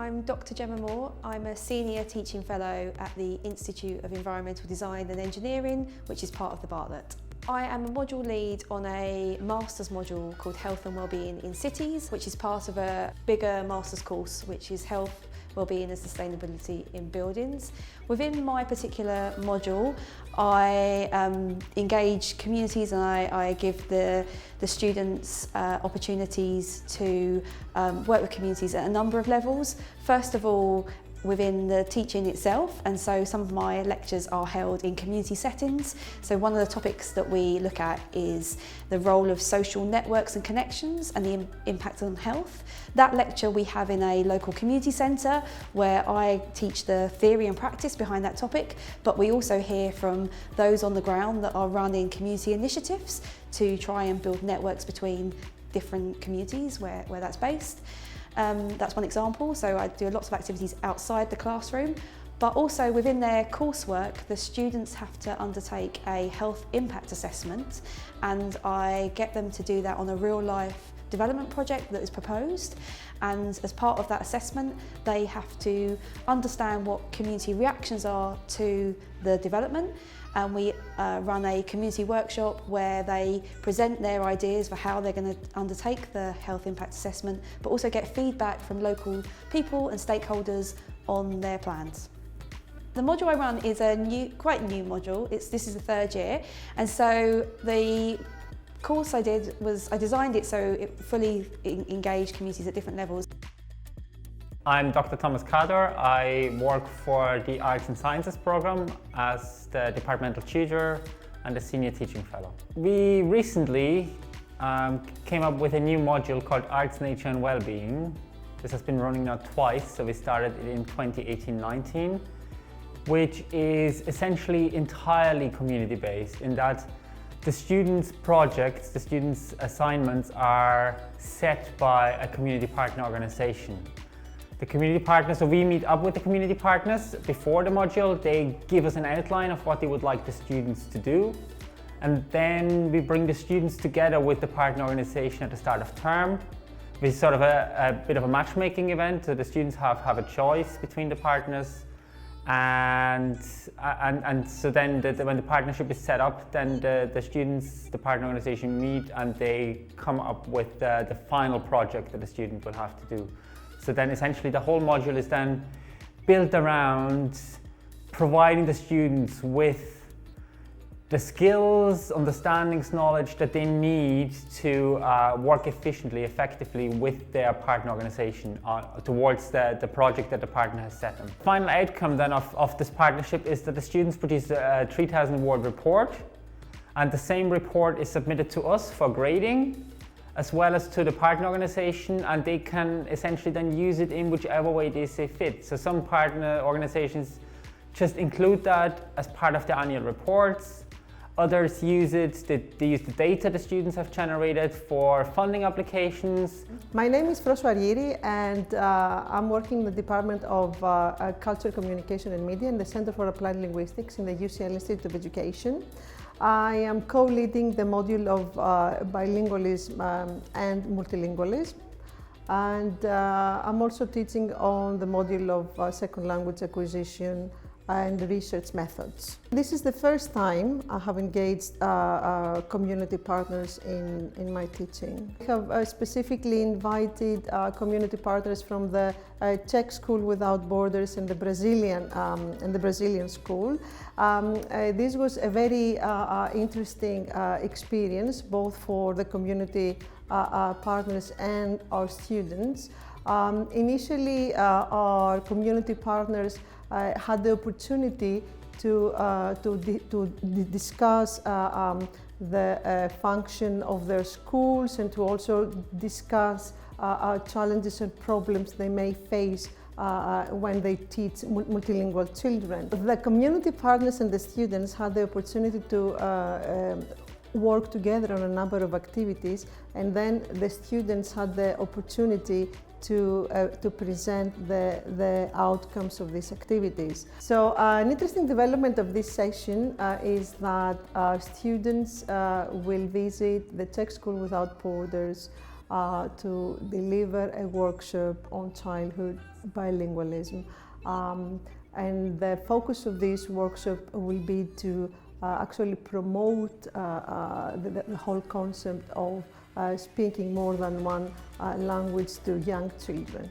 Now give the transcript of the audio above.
I'm Dr. Gemma Moore. I'm a Senior Teaching Fellow at the Institute of Environmental Design and Engineering, which is part of the Bartlett. I am a module lead on a master's module called Health and Wellbeing in Cities, which is part of a bigger master's course, which is Health, Wellbeing and Sustainability in Buildings. Within my particular module, I engage communities and I give the students opportunities to work with communities at a number of levels. First of all, within the teaching itself, and so some of my lectures are held in community settings. So one of the topics that we look at is the role of social networks and connections and the impact on health. That lecture we have in a local community centre where I teach the theory and practice behind that topic, but we also hear from those on the ground that are running community initiatives to try and build networks between different communities where that's based. That's one example, so I do lots of activities outside the classroom, but also within their coursework, the students have to undertake a health impact assessment, and I get them to do that on a real life development project that is proposed. And as part of that assessment, they have to understand what community reactions are to the development. And we run a community workshop where they present their ideas for how they're going to undertake the health impact assessment, but also get feedback from local people and stakeholders on their plans. The module I run is a quite new module. This is the third year, and so the course I did was I designed it so it fully engaged communities at different levels. I'm Dr. Thomas Cador. I work for the Arts and Sciences program as the departmental tutor and the senior teaching fellow. We recently came up with a new module called Arts, Nature and Wellbeing. This has been running now twice, so we started it in 2018-19, which is essentially entirely community-based in that the students' projects, the students' assignments are set by a community partner organisation. The community partners, so we meet up with the community partners before the module. They give us an outline of what they would like the students to do. And then we bring the students together with the partner organisation at the start of term. It's sort of a bit of a matchmaking event, so the students have a choice between the partners. And so then when the partnership is set up, then the students, the partner organisation meet and they come up with the final project that the student will have to do. So then essentially the whole module is then built around providing the students with the skills, understandings, knowledge that they need to work efficiently, effectively with their partner organisation towards the project that the partner has set them. The final outcome then of this partnership is that the students produce a 3,000-word report, and the same report is submitted to us for grading, as well as to the partner organisation, and they can essentially then use it in whichever way they see fit. So some partner organisations just include that as part of their annual reports. Others use it, they use the data the students have generated for funding applications. My name is Froso Arieri, and I'm working in the Department of Culture, Communication and Media in the Center for Applied Linguistics in the UCL Institute of Education. I am co-leading the module of bilingualism and multilingualism, and I'm also teaching on the module of second language acquisition and research methods. This is the first time I have engaged community partners in my teaching. I have specifically invited community partners from the Czech School Without Borders and the Brazilian school. This was a very interesting experience, both for the community partners and our students. Initially, our community partners had the opportunity to discuss the function of their schools and to also discuss challenges and problems they may face when they teach multilingual children. The community partners and the students had the opportunity to work together on a number of activities, and then the students had the opportunity to present the outcomes of these activities. So an interesting development of this session is that students will visit the Czech School Without Borders to deliver a workshop on childhood bilingualism. And the focus of this workshop will be to actually promote the whole concept of speaking more than one language to young children.